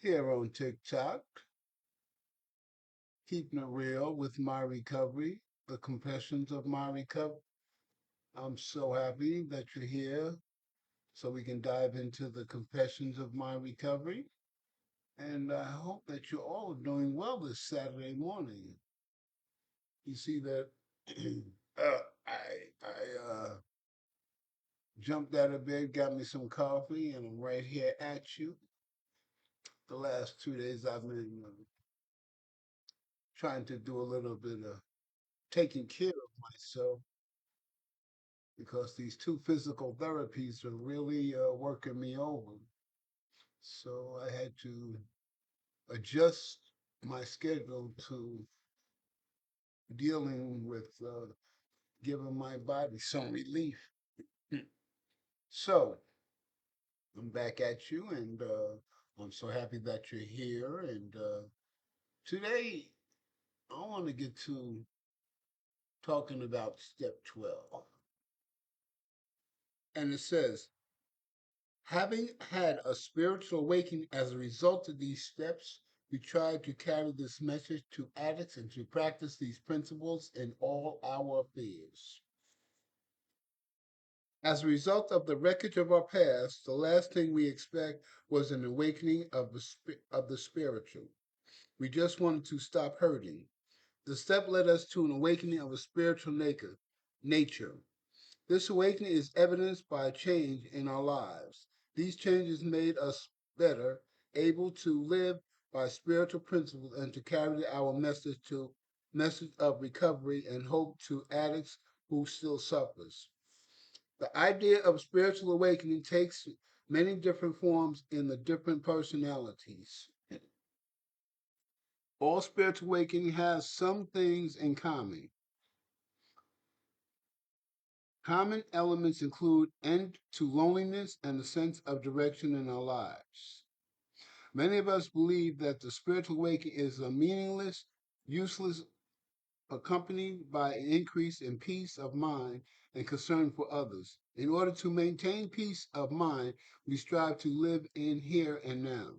Here on TikTok, keeping it real with my recovery, the confessions of my recovery. I'm so happy that you're here so we can dive into the confessions of my recovery. And I hope that you're all doing well this Saturday morning. You see that I jumped out of bed, got me some coffee, and I'm right here at you. The last 2 days I've been trying to do a little bit of taking care of myself because these two physical therapies are really working me over. So I had to adjust my schedule to dealing with giving my body some relief. So I'm back at you, and I'm so happy that you're here. And today I want to get to talking about step 12. And it says, having had a spiritual awakening as a result of these steps, we try to carry this message to addicts and to practice these principles in all our affairs. As a result of the wreckage of our past, the last thing we expect was an awakening of the spiritual. We just wanted to stop hurting. The step led us to an awakening of a spiritual nature. This awakening is evidenced by a change in our lives. These changes made us better able to live by spiritual principles and to carry our message of recovery and hope to addicts who still suffers. The idea of spiritual awakening takes many different forms in the different personalities. All spiritual awakening has some things in common. Common elements include end to loneliness and a sense of direction in our lives. Many of us believe that the spiritual awakening is a meaningless, useless, accompanied by an increase in peace of mind and concern for others. In order to maintain peace of mind, we strive to live in here and now.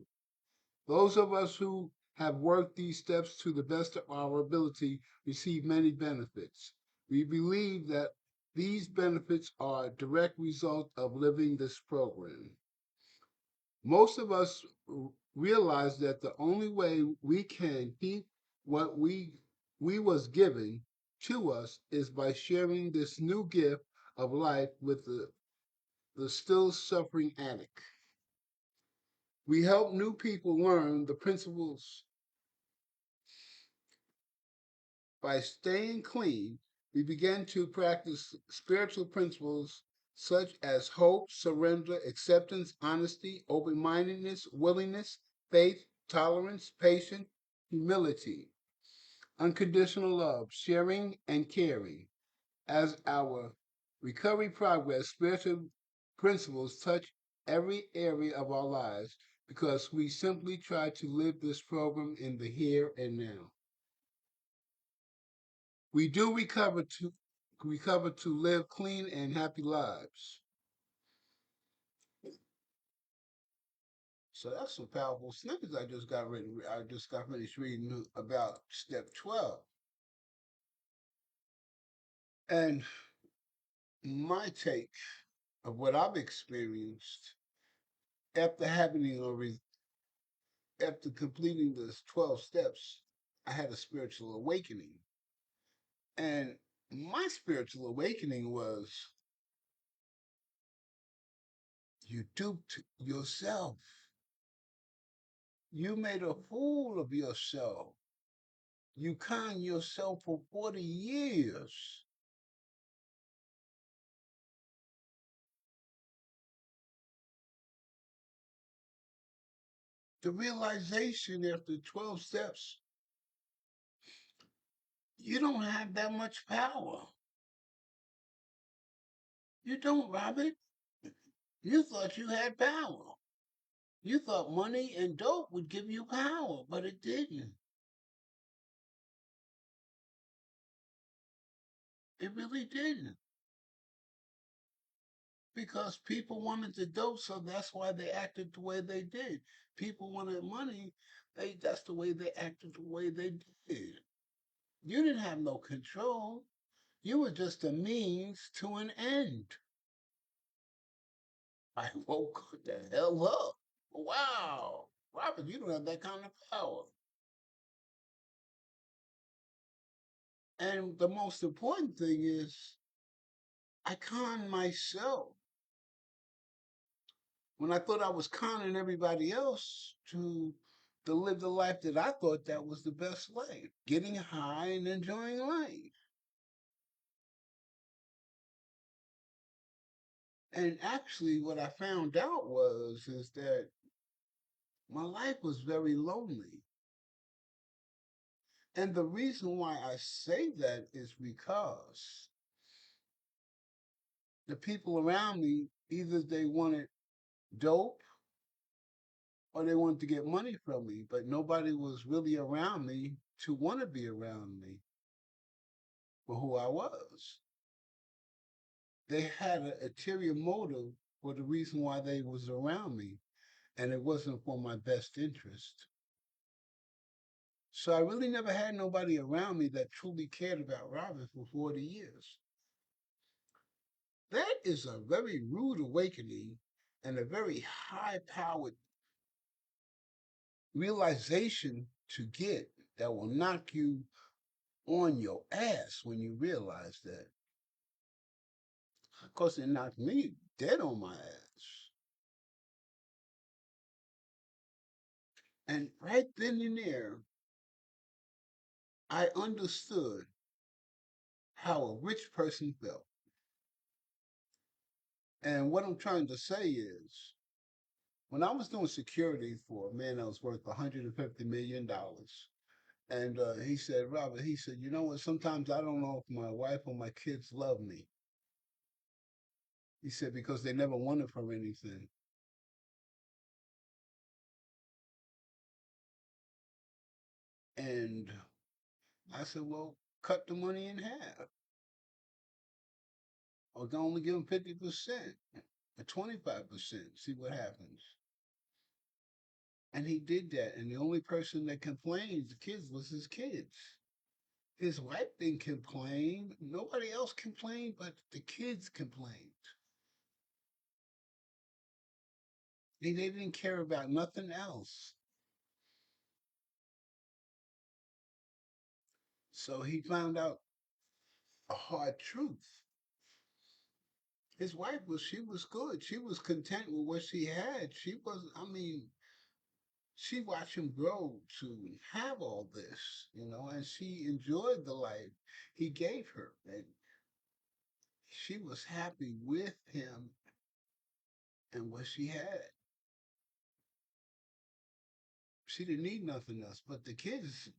Those of us who have worked these steps to the best of our ability receive many benefits. We believe that these benefits are a direct result of living this program. Most of us realize that the only way we can keep what we was given to us is by sharing this new gift of life with the still suffering addict. We help new people learn the principles. By staying clean, we begin to practice spiritual principles such as hope, surrender, acceptance, honesty, open mindedness, willingness, faith, tolerance, patience, humility, unconditional love, sharing, and caring. As our recovery progress, spiritual principles touch every area of our lives because we simply try to live this program in the here and now. We do recover to live clean and happy lives. So that's some powerful snippets I just got written. I just got finished reading about step 12. And my take of what I've experienced after after completing the 12 steps, I had a spiritual awakening. And my spiritual awakening was you duped yourself. You made a fool of yourself. You con yourself for 40 years. The realization after 12 steps, you don't have that much power. You don't, Robert. You thought you had power. You thought money and dope would give you power, but it didn't. It really didn't. Because people wanted the dope, so that's why they acted the way they did. People wanted money. That's the way they acted the way they did. You didn't have no control. You were just a means to an end. I woke the hell up. Wow. Robert, you don't have that kind of power. And the most important thing is I conned myself when I thought I was conning everybody else to live the life that I thought that was the best life, getting high and enjoying life. And actually what I found out was is that my life was very lonely. And the reason why I say that is because the people around me either they wanted dope or they wanted to get money from me, but nobody was really around me to want to be around me for who I was. They had an ulterior motive for the reason why they was around me, and it wasn't for my best interest. So I really never had nobody around me that truly cared about Robin for 40 years. That is a very rude awakening and a very high powered realization to get that will knock you on your ass when you realize that. Of course, it knocked me dead on my ass. And right then and there, I understood how a rich person felt. And what I'm trying to say is, when I was doing security for a man that was worth $150 million, and he said, Robert, he said, you know what? Sometimes I don't know if my wife or my kids love me. He said, because they never wanted for anything. And I said, well, cut the money in half, or only give them 50% or 25%, see what happens. And he did that. And the only person that complained, the kids, was his kids. His wife didn't complain. Nobody else complained, but the kids complained. They didn't care about nothing else. So he found out a hard truth. His wife she was good. She was content with what she had. She was, I mean, she watched him grow to have all this, and she enjoyed the life he gave her. And she was happy with him and what she had. She didn't need nothing else. But the kids,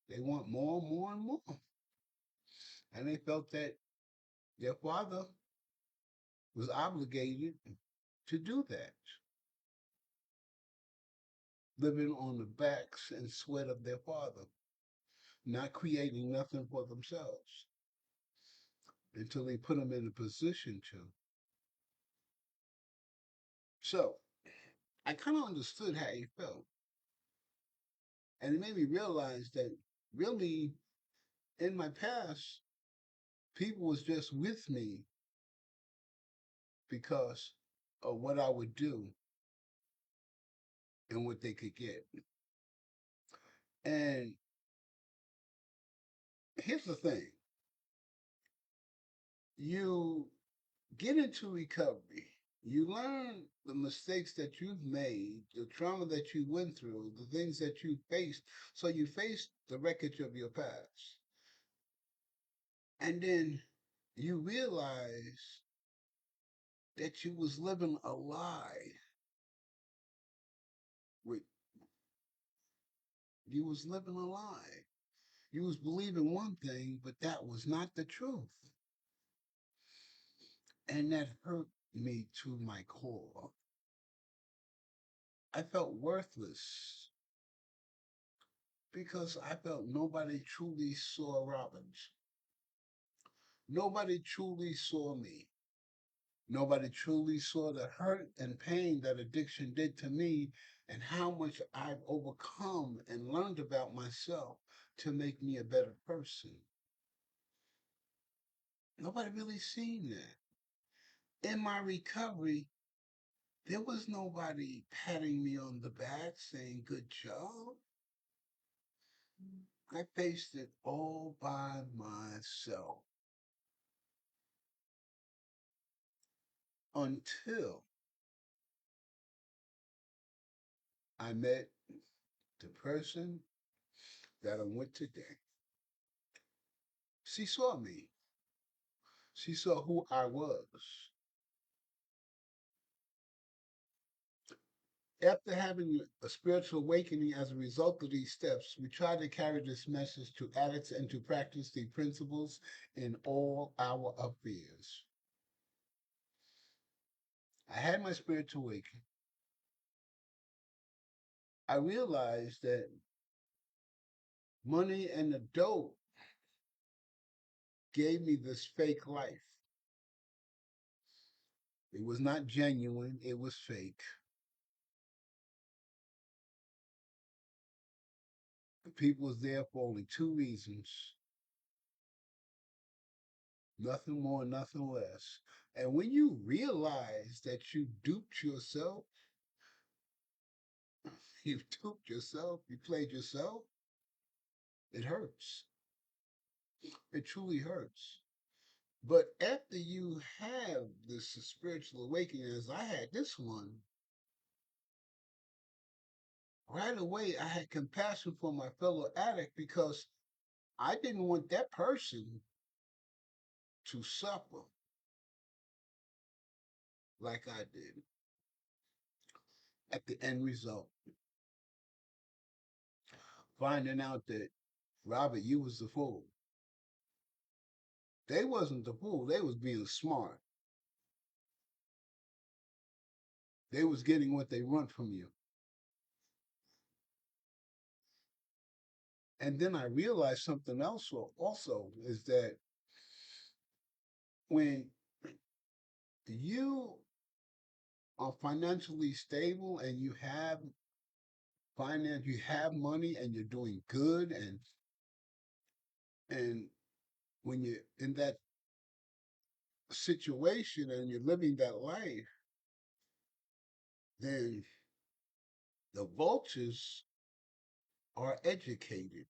they want more, more, and more. And they felt that their father was obligated to do that, living on the backs and sweat of their father, not creating nothing for themselves until they put them in a position to. So I kind of understood how he felt. And it made me realize that really in my past, people was just with me because of what I would do and what they could get. And here's the thing, you get into recovery, you learn the mistakes that you've made, the trauma that you went through, the things that you faced. So you face the wreckage of your past. And then you realize that you was living a lie. With You was living a lie. You was believing one thing, but that was not the truth. And that hurt me to my core. I felt worthless because I felt nobody truly saw Robbins. Nobody truly saw me. Nobody truly saw the hurt and pain that addiction did to me and how much I've overcome and learned about myself to make me a better person. Nobody really seen that. In my recovery, there was nobody patting me on the back saying, good job. I faced it all by myself until I met the person that I'm with today. She saw me. She saw who I was. After having a spiritual awakening as a result of these steps, we try to carry this message to addicts and to practice the principles in all our affairs. I had my spiritual awakening. I realized that money and the dope gave me this fake life. It was not genuine, it was fake. The people was there for only two reasons: nothing more, nothing less. And when you realize that you duped yourself, you duped yourself, you played yourself, it hurts. It truly hurts. But after you have this spiritual awakening, as I had this one, right away I had compassion for my fellow addict because I didn't want that person to suffer like I did. At the end result, finding out that Robert, you was the fool. They wasn't the fool. They was being smart. They was getting what they want from you. And then I realized something else also is that when you are financially stable and you have finance, you have money and you're doing good and when you're in that situation and you're living that life, then the vultures are educated.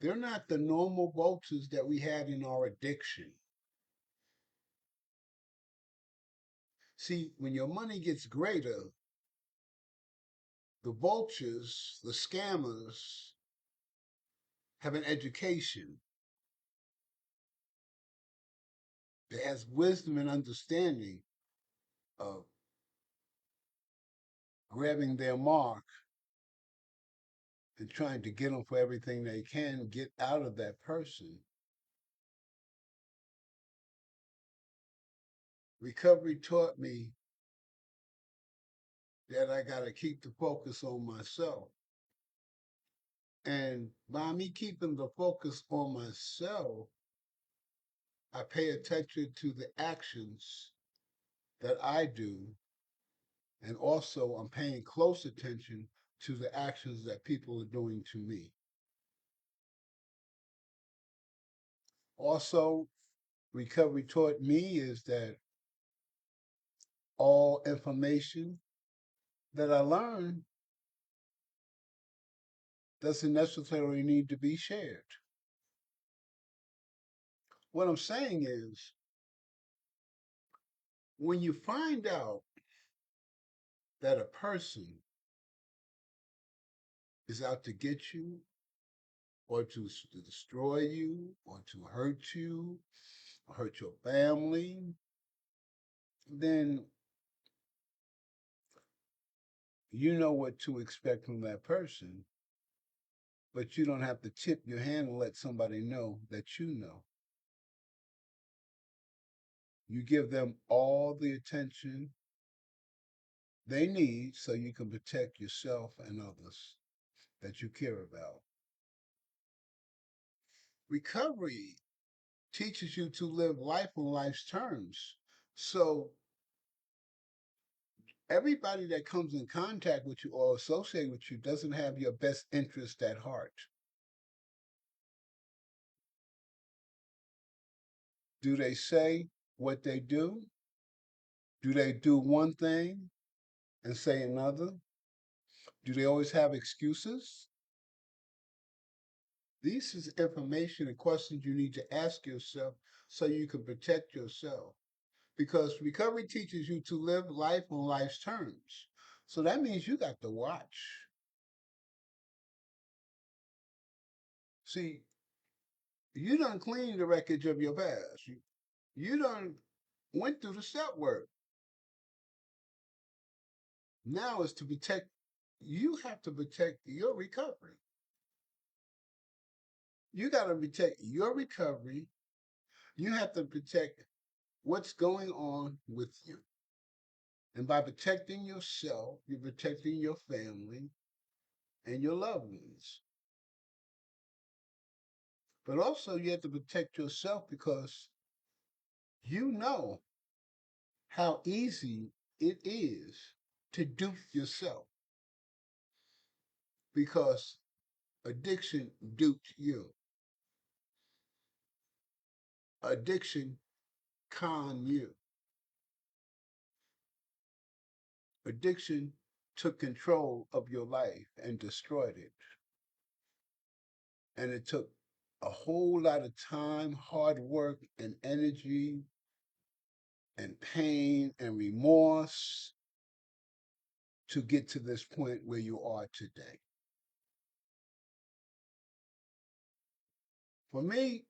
They're not the normal vultures that we had in our addiction. See, when your money gets greater, the vultures, the scammers, have an education that has wisdom and understanding of grabbing their mark and trying to get them for everything they can get out of that person. Recovery taught me that I got to keep the focus on myself. And by me keeping the focus on myself, I pay attention to the actions that I do. And also, I'm paying close attention to the actions that people are doing to me. Also, recovery taught me is that all information that I learn doesn't necessarily need to be shared. What I'm saying is, when you find out that a person is out to get you, or to destroy you, or to hurt you, or hurt your family, then you know what to expect from that person, but you don't have to tip your hand and let somebody know that you know. You give them all the attention they need so you can protect yourself and others that you care about. Recovery teaches you to live life on life's terms. So Everybody that comes in contact with you or associate with you doesn't have your best interest at heart. Do they say what they do? Do they do one thing and say another? Do they always have excuses? This is information and questions you need to ask yourself so you can protect yourself. Because recovery teaches you to live life on life's terms. So that means you got to watch. See, you done cleaned the wreckage of your past. You done went through the step work. Now it's to protect, you have to protect your recovery. You got to protect your recovery. You have to protect what's going on with you. And by protecting yourself, you're protecting your family and your loved ones. But also, you have to protect yourself because you know how easy it is to dupe yourself because addiction duped you. Addiction conned you. Addiction took control of your life and destroyed it. And it took a whole lot of time, hard work, and energy, and pain and remorse to get to this point where you are today. For me,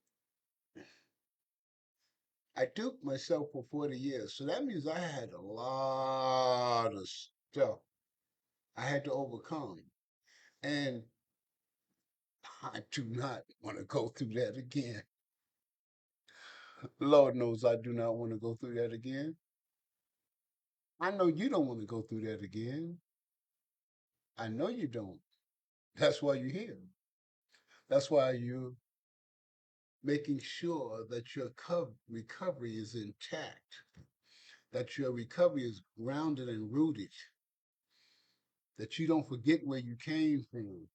I duped myself for 40 years. So that means I had a lot of stuff I had to overcome. And I do not want to go through that again. Lord knows I do not want to go through that again. I know you don't want to go through that again. I know you don't. That's why you're here. That's why you're making sure that your recovery is intact, that your recovery is grounded and rooted, that you don't forget where you came from,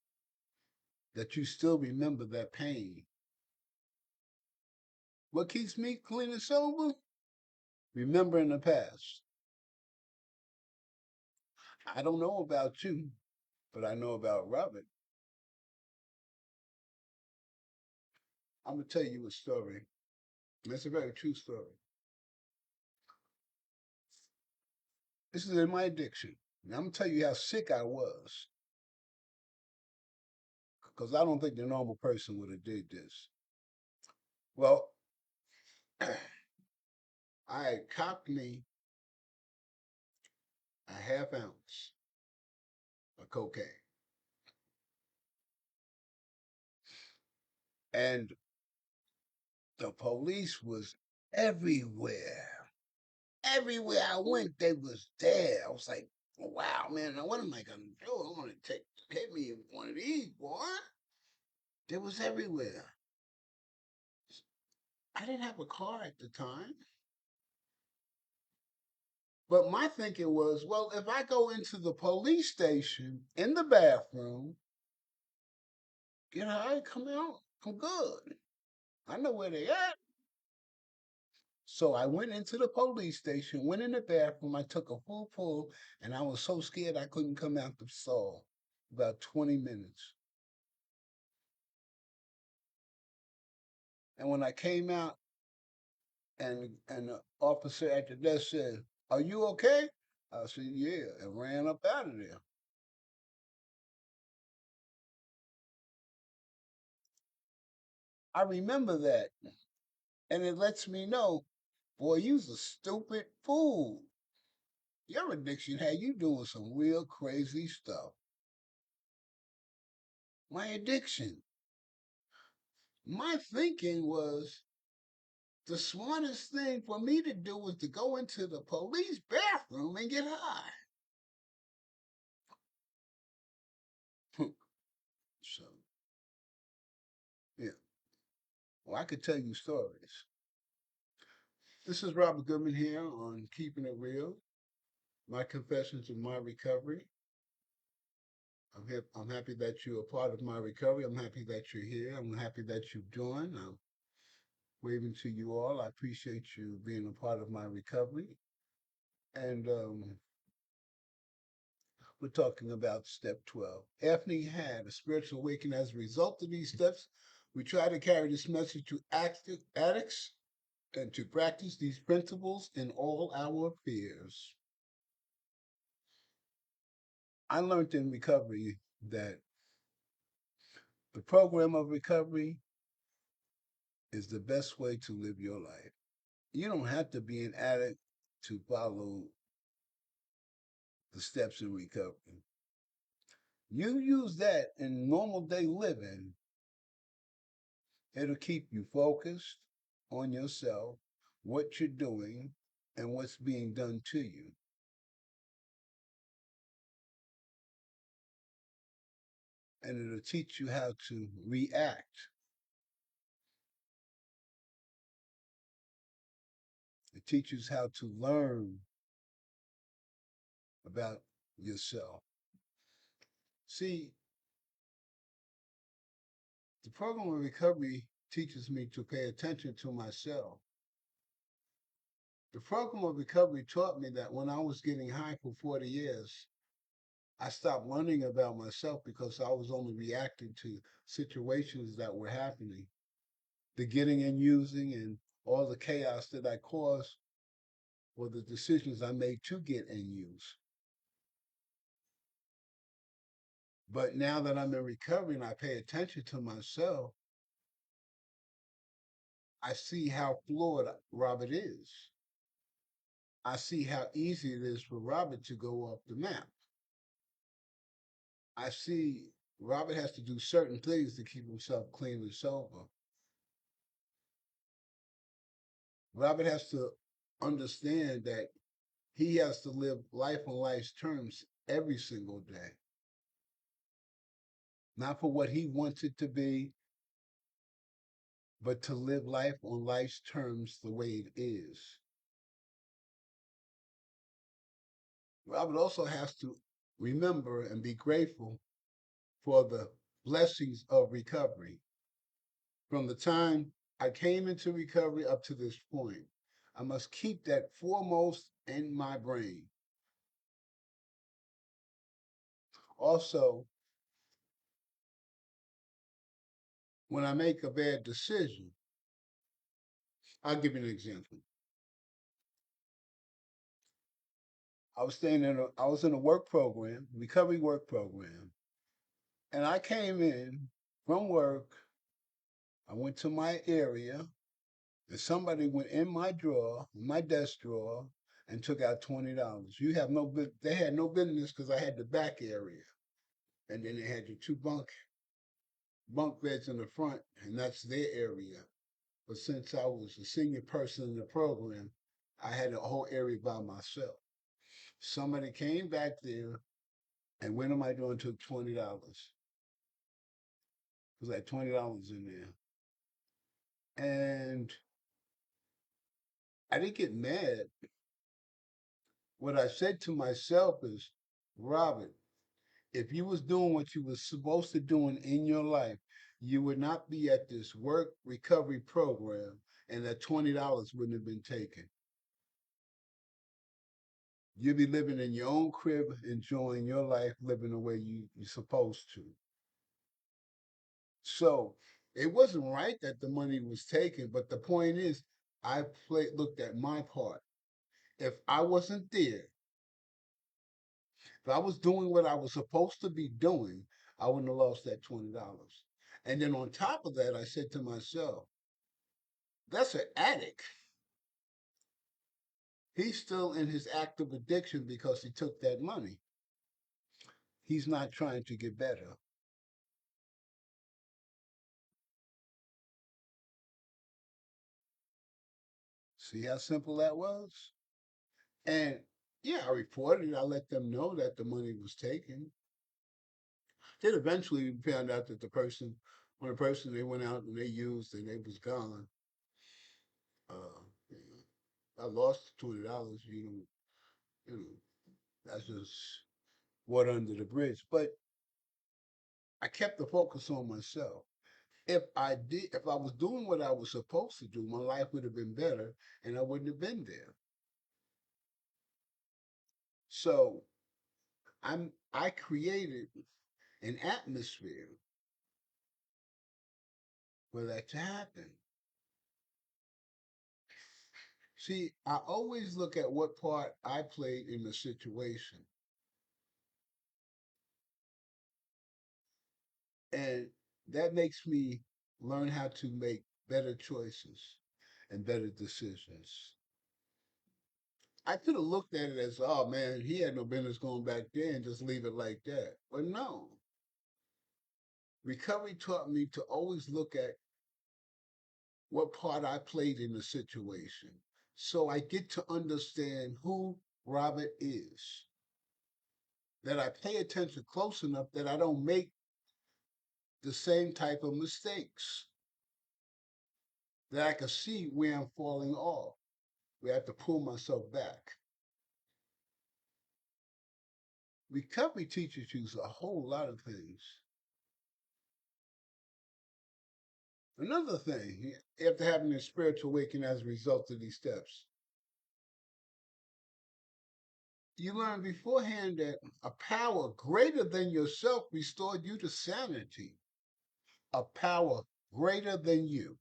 that you still remember that pain. What keeps me clean and sober? Remembering the past. I don't know about you, but I know about Robert. I'm going to tell you a story. It's a very true story. This is in my addiction. And I'm going to tell you how sick I was because I don't think the normal person would have did this. Well, I copped me a half ounce of cocaine. And the police was everywhere. Everywhere I went, they was there. I was like, wow, man, now what am I gonna do? I'm gonna take me one of these, boy. They was everywhere. I didn't have a car at the time. But my thinking was, well, if I go into the police station in the bathroom, get high, come out, I'm good. I know where they at. So I went into the police station, went in the bathroom, I took a full pull, and I was so scared I couldn't come out the stall. About 20 minutes. And when I came out and the officer at the desk said, are you okay? I said, yeah, and ran up out of there. I remember that. And it lets me know, boy, you's a stupid fool. Your addiction had you doing some real crazy stuff. My addiction. My thinking was the smartest thing for me to do was to go into the police bathroom and get high. So, yeah. Well, I could tell you stories. This is Robert Goodman here on Keeping It Real. My confessions of my recovery. I'm happy that you're a part of my recovery. I'm happy that you're here. I'm happy that you've joined. I'm waving to you all. I appreciate you being a part of my recovery. And we're talking about step 12. Anthony had a spiritual awakening as a result of these steps. We try to carry this message to addicts and to practice these principles in all our affairs. I learned in recovery that the program of recovery is the best way to live your life. You don't have to be an addict to follow the steps in recovery. You use that in normal day living, it'll keep you focused on yourself, what you're doing, and what's being done to you. And it'll teach you how to react. It teaches how to learn about yourself. See, the program of recovery teaches me to pay attention to myself. The program of recovery taught me that when I was getting high for 40 years, I stopped learning about myself because I was only reacting to situations that were happening. The getting and using and all the chaos that I caused were the decisions I made to get and use. But now that I'm in recovery and I pay attention to myself, I see how flawed Robert is. I see how easy it is for Robert to go off the map. I see Robert has to do certain things to keep himself clean and sober. Robert has to understand that he has to live life on life's terms every single day, not for what he wants it to be, but to live life on life's terms the way it is. Robert also has to remember and be grateful for the blessings of recovery. From the time I came into recovery up to this point, I must keep that foremost in my brain. Also, when I make a bad decision, I'll give you an example. I was in a work program, recovery work program, and I came in from work. I went to my area, and somebody went in my drawer, my desk drawer, and took out $20. You have no, they had no business because I had the back area, and then they had the two bunk beds in the front, and that's their area. But since I was a senior person in the program, I had the whole area by myself. Somebody came back there, and what am I doing? Took $20. It was like $20 in there, and I didn't get mad. What I said to myself is, Robert, if you was doing what you was supposed to doing in your life, you would not be at this work recovery program, and that $20 wouldn't have been taken. You'd be living in your own crib, enjoying your life, living the way you're supposed to. So it wasn't right that the money was taken, but the point is, looked at my part. If I wasn't there, if I was doing what I was supposed to be doing, I wouldn't have lost that $20. And then on top of that, I said to myself, that's an addict. He's still in his active addiction because he took that money. He's not trying to get better. See how simple that was? And yeah, I reported it. I let them know that the money was taken. Then eventually we found out that when the person they went out and they used and they was gone. Uh, I lost $20. You know, That's just water under the bridge. But I kept the focus on myself. If I was doing what I was supposed to do, my life would have been better and I wouldn't have been there. So I created an atmosphere for that to happen. See, I always look at what part I played in the situation, and that makes me learn how to make better choices and better decisions. I could have looked at it as, oh man, he had no business going back there and just leave it like that. But no, recovery taught me to always look at what part I played in the situation. So I get to understand who Robert is, that I pay attention close enough that I don't make the same type of mistakes, that I can see where I'm falling off, where I have to pull myself back. Recovery teaches you a whole lot of things. Another thing, after having a spiritual awakening as a result of these steps, you learn beforehand that a power greater than yourself restored you to sanity. A power greater than you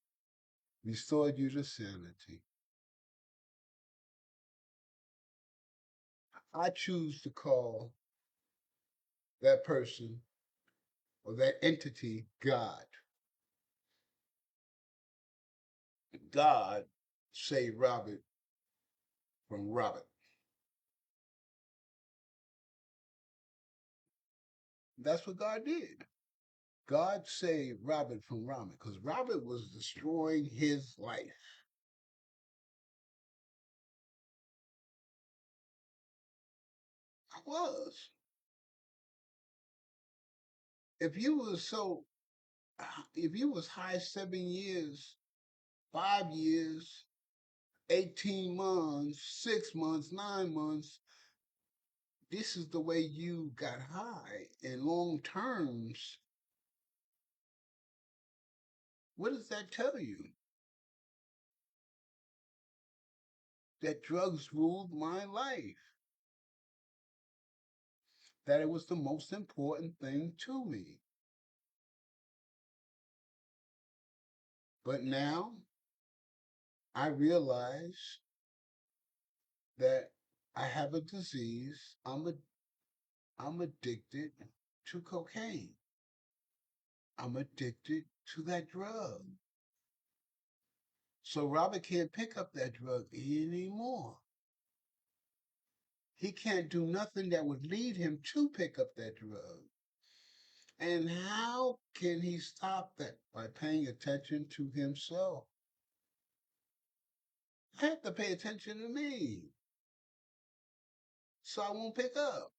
restored you to sanity. I choose to call that person or that entity God. God saved Robert from Robert. That's what God did. God saved Robert from Robert because Robert was destroying his life. I was. If you was so, if you was high 7 years, 5 years, 18 months, 6 months, 9 months, this is the way you got high in long terms. What does that tell you? That drugs ruled my life, that it was the most important thing to me. But now I realize that I have a disease. I'm addicted to cocaine. I'm addicted to that drug. So Robert can't pick up that drug anymore. He can't do nothing that would lead him to pick up that drug. And how can he stop that? By paying attention to himself. I have to pay attention to me so I won't pick up.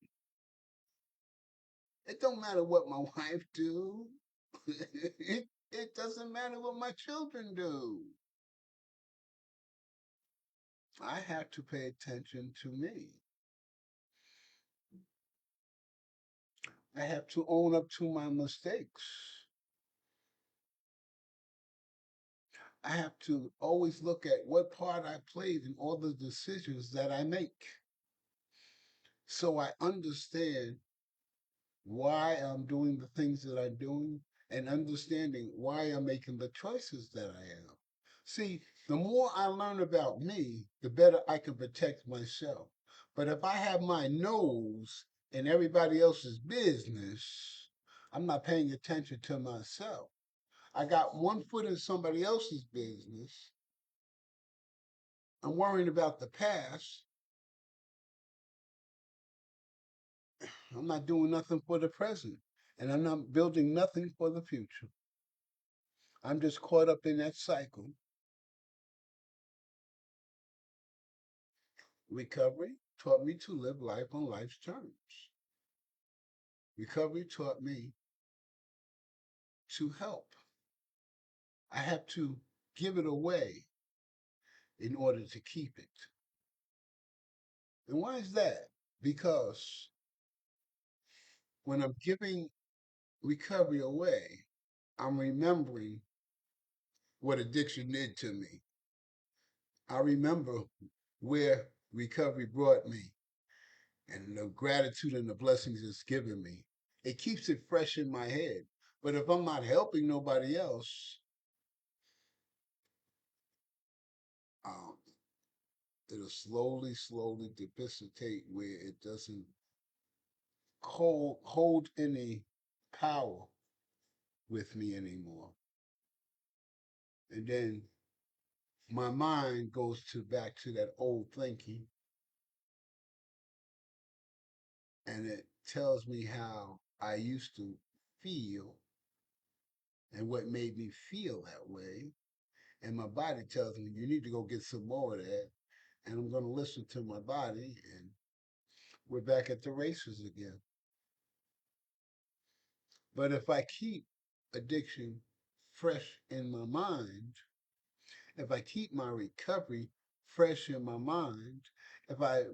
It don't matter what my wife do. It doesn't matter what my children do. I have to pay attention to me. I have to own up to my mistakes. I have to always look at what part I played in all the decisions that I make. So I understand why I'm doing the things that I'm doing and understanding why I'm making the choices that I am. See, the more I learn about me, the better I can protect myself. But if I have my nose in everybody else's business, I'm not paying attention to myself. I got one foot in somebody else's business. I'm worrying about the past. I'm not doing nothing for the present. And I'm not building nothing for the future. I'm just caught up in that cycle. Recovery taught me to live life on life's terms. Recovery taught me to help. I have to give it away in order to keep it. And why is that? Because when I'm giving recovery away, I'm remembering what addiction did to me. I remember where recovery brought me and the gratitude and the blessings it's given me. It keeps it fresh in my head. But if I'm not helping nobody else, um, it'll slowly dissipate where it doesn't hold any power with me anymore. And then my mind goes to back to that old thinking, and it tells me how I used to feel and what made me feel that way. And my body tells me you need to go get some more of that. And I'm going to listen to my body, and we're back at the races again. But if I keep addiction fresh in my mind, if I keep my recovery fresh in my mind, if I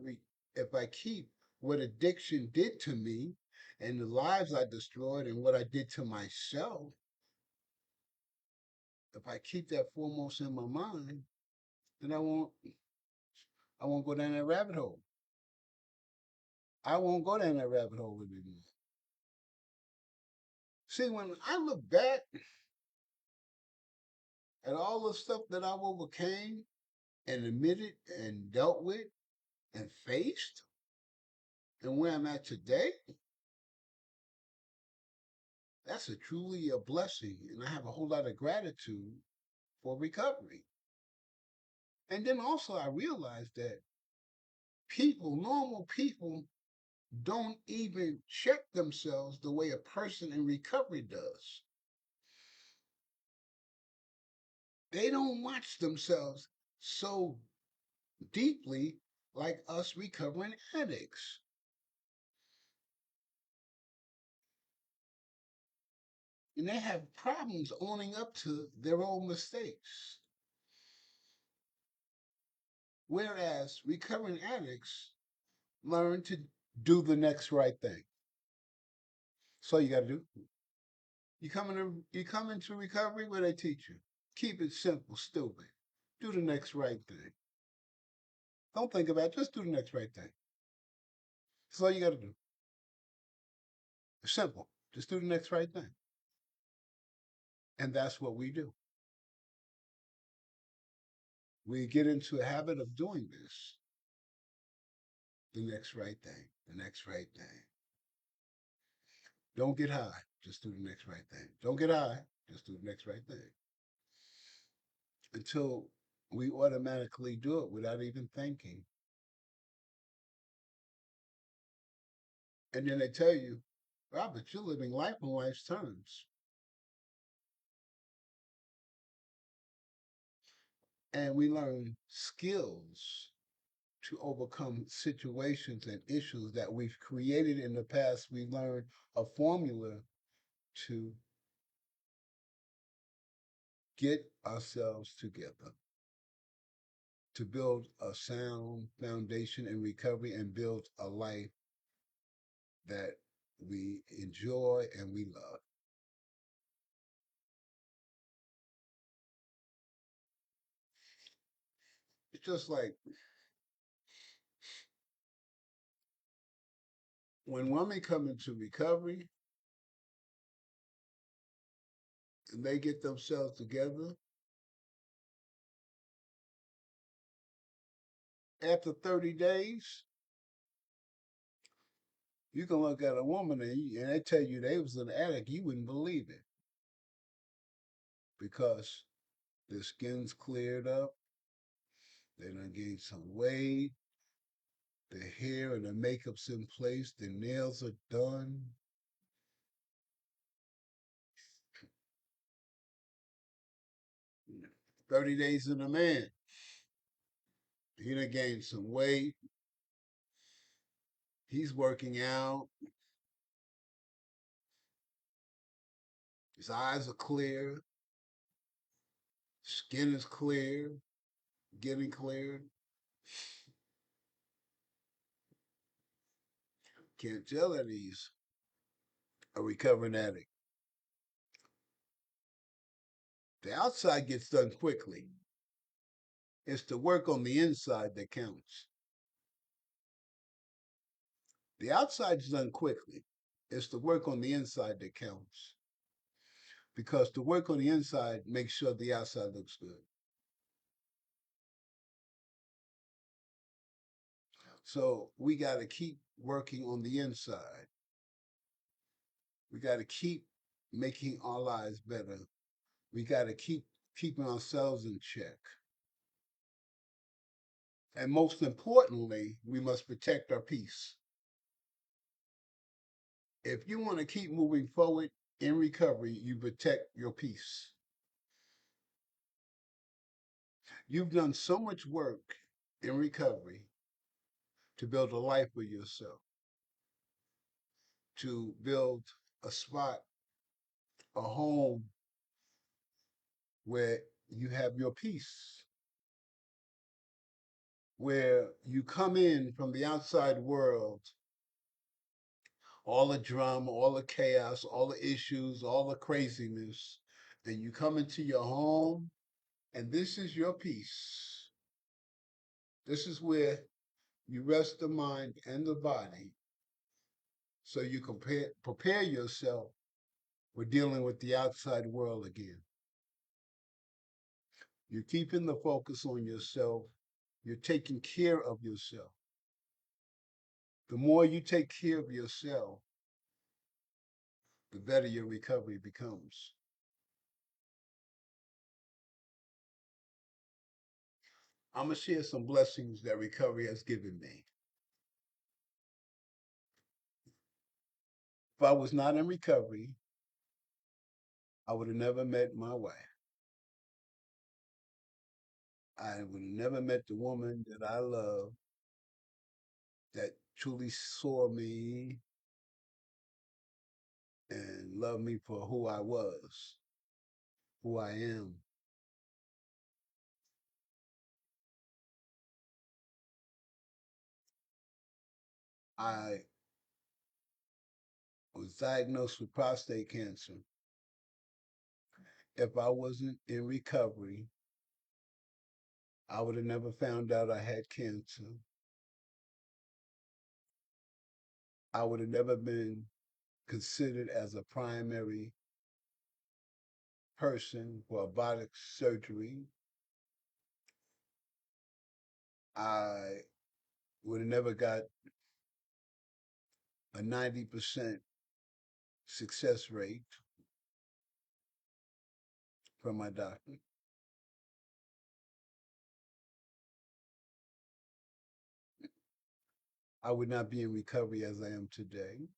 if I keep what addiction did to me and the lives I destroyed and what I did to myself, if I keep that foremost in my mind, then I won't go down that rabbit hole. I won't go down that rabbit hole anymore. See, when I look back at all the stuff that I overcame and admitted and dealt with and faced and where I'm at today, that's a truly a blessing. And I have a whole lot of gratitude for recovery. And then also I realized that normal people, don't even check themselves the way a person in recovery does. They don't watch themselves so deeply like us recovering addicts. And they have problems owning up to their own mistakes. Whereas recovering addicts learn to do the next right thing. So you got to do. You come into recovery where they teach you. Keep it simple, stupid. Do the next right thing. Don't think about it. Just do the next right thing. That's all you got to do. It's simple. Just do the next right thing. And that's what we do. We get into a habit of doing this. The next right thing. The next right thing. Don't get high. Just do the next right thing. Don't get high. Just do the next right thing. Until we automatically do it without even thinking. And then they tell you, Robert, you're living life on life's terms. And we learn skills to overcome situations and issues that we've created in the past. We learn a formula to get ourselves together, to build a sound foundation in recovery and build a life that we enjoy and we love. It's just like when women come into recovery and they get themselves together, after 30 days, you can look at a woman and they tell you they was an addict, you wouldn't believe it because their skin's cleared up, they done gained some weight, their hair and their makeup's in place, their nails are done. 30 days in a man, he done gained some weight, he's working out, his eyes are clear, skin is clear, getting cleared. Can't tell that he's a recovering addict. The outside gets done quickly. It's the work on the inside that counts. The outside's done quickly. It's the work on the inside that counts. Because the work on the inside makes sure the outside looks good. So we got to keep working on the inside. We got to keep making our lives better. We got to keep keeping ourselves in check. And most importantly, we must protect our peace. If you want to keep moving forward in recovery, you protect your peace. You've done so much work in recovery to build a life for yourself, to build a spot, a home where you have your peace, where you come in from the outside world, all the drama, all the chaos, all the issues, all the craziness, and you come into your home, and this is your peace. This is where you rest the mind and the body so you prepare yourself for dealing with the outside world again. You're keeping the focus on yourself. You're taking care of yourself. The more you take care of yourself, the better your recovery becomes. I'm going to share some blessings that recovery has given me. If I was not in recovery, I would have never met my wife. I would have never met the woman that I love, that truly saw me and loved me for who I was, who I am. I was diagnosed with prostate cancer. If I wasn't in recovery, I would have never found out I had cancer. I would have never been considered as a primary person for robotic surgery. I would have never got a 90% success rate from my doctor. I would not be in recovery as I am today.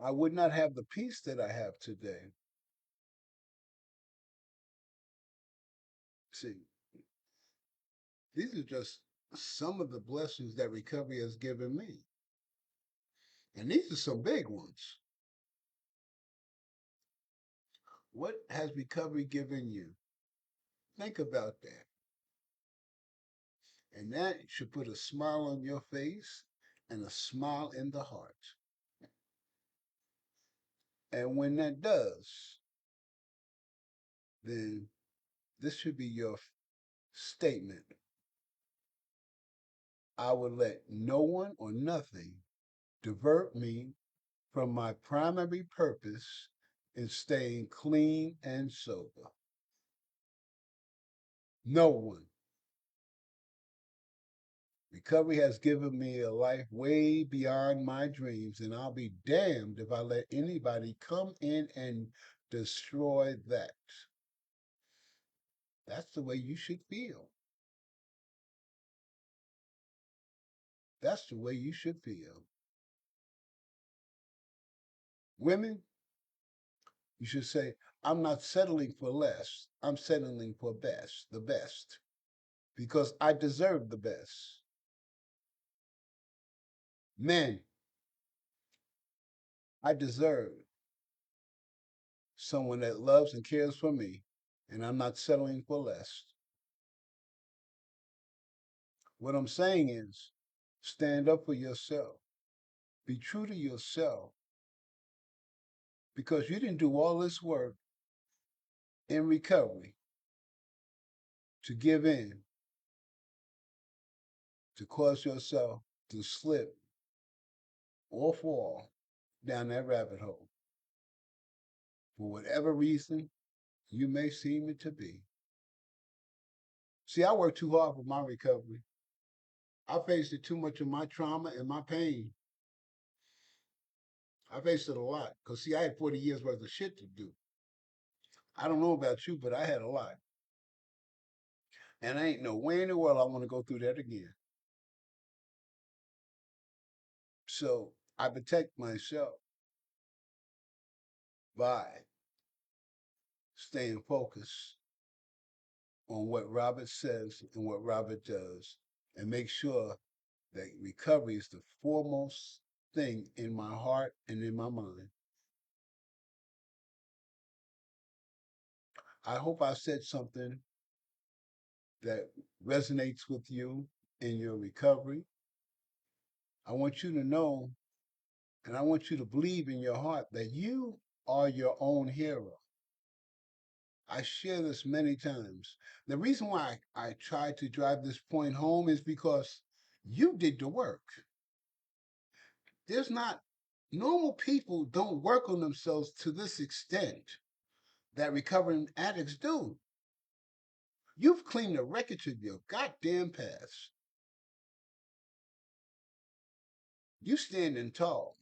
I would not have the peace that I have today. See, these are just some of the blessings that recovery has given me. And these are some big ones. What has recovery given you? Think about that. And that should put a smile on your face and a smile in the heart. And when that does, then this should be your statement. I will let no one or nothing divert me from my primary purpose in staying clean and sober. No one. Recovery has given me a life way beyond my dreams, and I'll be damned if I let anybody come in and destroy that. That's the way you should feel. That's the way you should feel. Women, you should say, I'm not settling for less. I'm settling for best, the best, because I deserve the best. Men, I deserve someone that loves and cares for me, and I'm not settling for less. What I'm saying is stand up for yourself. Be true to yourself because you didn't do all this work in recovery to give in, to cause yourself to slip or fall down that rabbit hole for whatever reason you may seem it to be. See, I worked too hard for my recovery. I faced it too much of my trauma and my pain. I faced it a lot because, see, I had 40 years worth of shit to do. I don't know about you, but I had a lot. And I ain't no way in the world I want to go through that again. So I protect myself by staying focused on what Robert says and what Robert does and make sure that recovery is the foremost thing in my heart and in my mind. I hope I said something that resonates with you in your recovery. I want you to know and I want you to believe in your heart that you are your own hero. I share this many times. The reason why I try to drive this point home is because you did the work. There's not, normal people don't work on themselves to this extent that recovering addicts do. You've cleaned the wreckage of your goddamn past. You standing tall.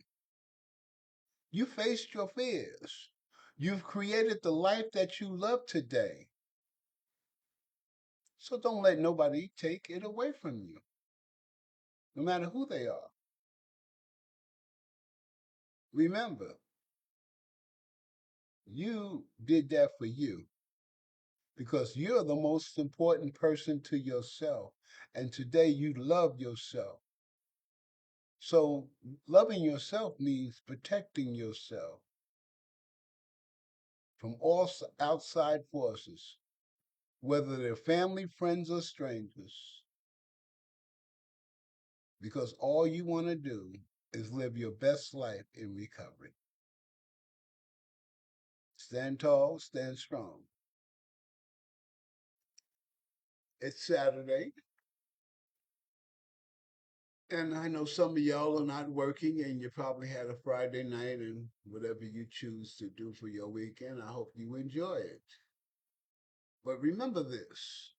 You faced your fears. You've created the life that you love today. So don't let nobody take it away from you, no matter who they are. Remember, you did that for you because you're the most important person to yourself. And today you love yourself. So loving yourself means protecting yourself from all outside forces, whether they're family, friends, or strangers, because all you want to do is live your best life in recovery. Stand tall, stand strong. It's Saturday, and I know some of y'all are not working, and you probably had a Friday night and whatever you choose to do for your weekend. I hope you enjoy it. But remember this,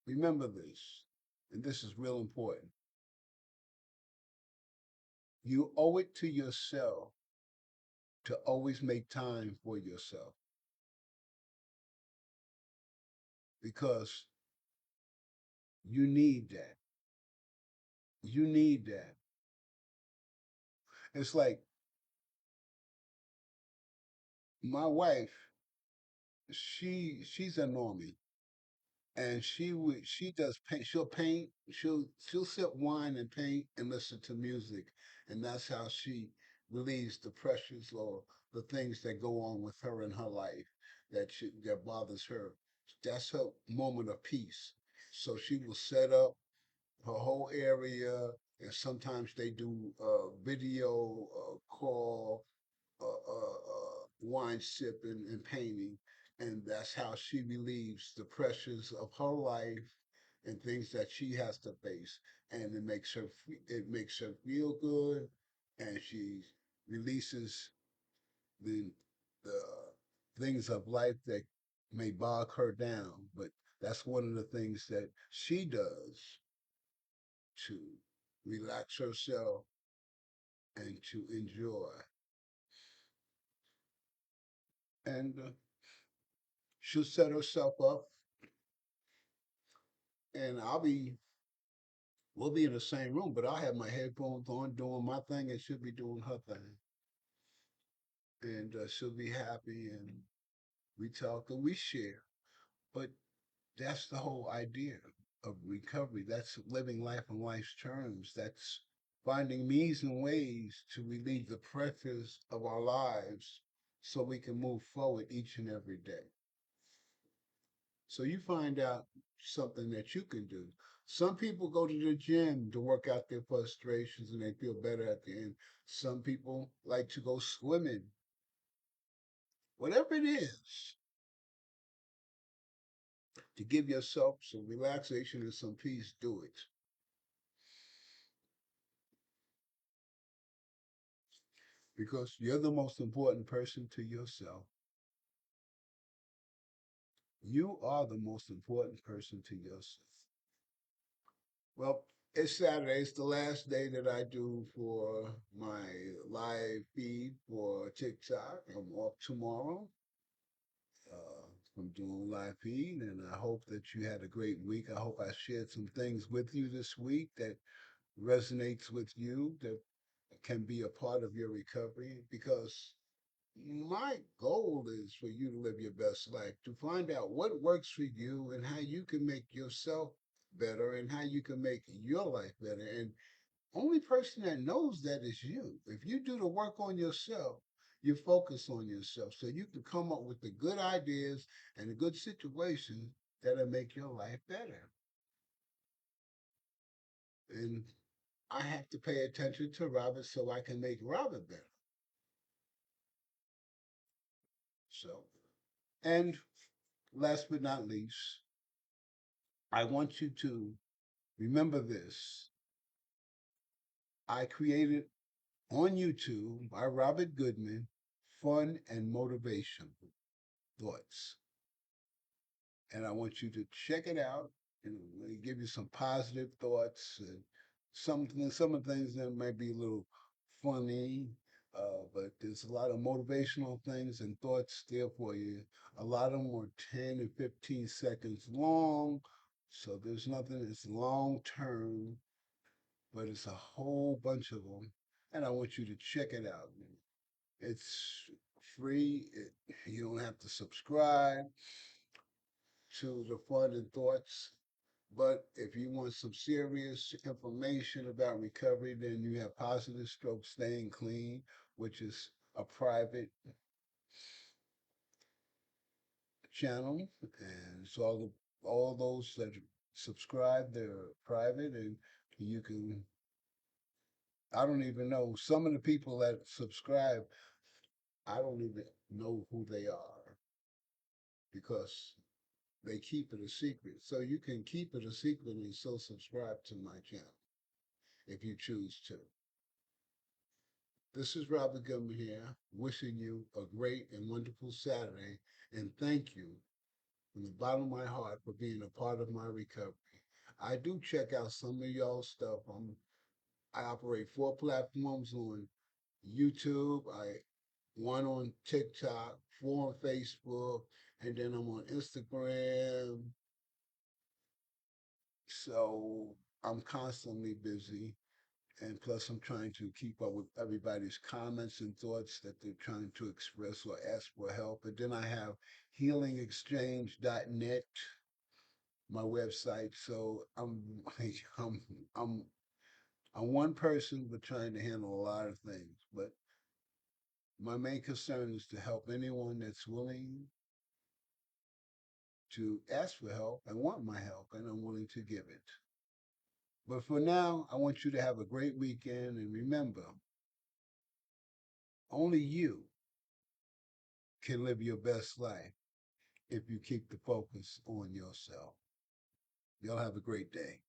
and this is real important. You owe it to yourself to always make time for yourself because you need that. You need that. It's like my wife, she's a normie and she does paint. She'll paint. She'll sip wine and paint and listen to music, and that's how she relieves the pressures or the things that go on with her in her life that bothers her. That's her moment of peace. So she will set up her whole area, and sometimes they do video call, wine sipping and painting, and that's how she relieves the pressures of her life and things that she has to face, and it makes her feel good, and she releases the things of life that may bog her down, but that's one of the things that she does to relax herself and to enjoy. And she'll set herself up, and we'll be in the same room, but I'll have my headphones on doing my thing, and she'll be doing her thing. And she'll be happy, and we talk and we share. But that's the whole idea of recovery. That's living life on life's terms. That's finding means and ways to relieve the pressures of our lives so we can move forward each and every day. So you find out something that you can do. Some people go to the gym to work out their frustrations and they feel better at the end. Some people like to go swimming. Whatever it is, to give yourself some relaxation and some peace, do it. Because you're the most important person to yourself. You are the most important person to yourself. Well, it's Saturday. It's the last day that I do for my live feed for TikTok. I'm off tomorrow from doing live feed, and I hope that you had a great week. I hope I shared some things with you this week that resonates with you, that can be a part of your recovery, because my goal is for you to live your best life, to find out what works for you and how you can make yourself better and how you can make your life better. And only person that knows that is you. If you do the work on yourself, you focus on yourself so you can come up with the good ideas and the good situations that'll make your life better. And I have to pay attention to Robert so I can make Robert better. So, and last but not least, I want you to remember this. I created on YouTube by Robert Goodman fun and motivation thoughts. And I want you to check it out and really give you some positive thoughts and some of the things that might be a little funny, but there's a lot of motivational things and thoughts there for you. A lot of them are 10 and 15 seconds long, so there's nothing that's long term, but it's a whole bunch of them, and I want you to check it out. It's free. You don't have to subscribe to the fun and thoughts. But if you want some serious information about recovery, then you have Positive Stroke Staying Clean, which is a private channel, and so all those that subscribe, they're private, and you can. I don't even know some of the people that subscribe. I don't even know who they are because they keep it a secret. So you can keep it a secret and still subscribe to my channel if you choose to. This is Robert Goodman here, wishing you a great and wonderful Saturday, and thank you from the bottom of my heart for being a part of my recovery. I do check out some of y'all's stuff. I operate 4 platforms on YouTube. I one on TikTok, 4 on Facebook, and then I'm on Instagram. So I'm constantly busy. And plus, I'm trying to keep up with everybody's comments and thoughts that they're trying to express or ask for help. And then I have healingexchange.net, my website. So I'm I'm I'm one person, but trying to handle a lot of things. But my main concern is to help anyone that's willing to ask for help and want my help, and I'm willing to give it. But for now, I want you to have a great weekend, and remember, only you can live your best life if you keep the focus on yourself. Y'all have a great day.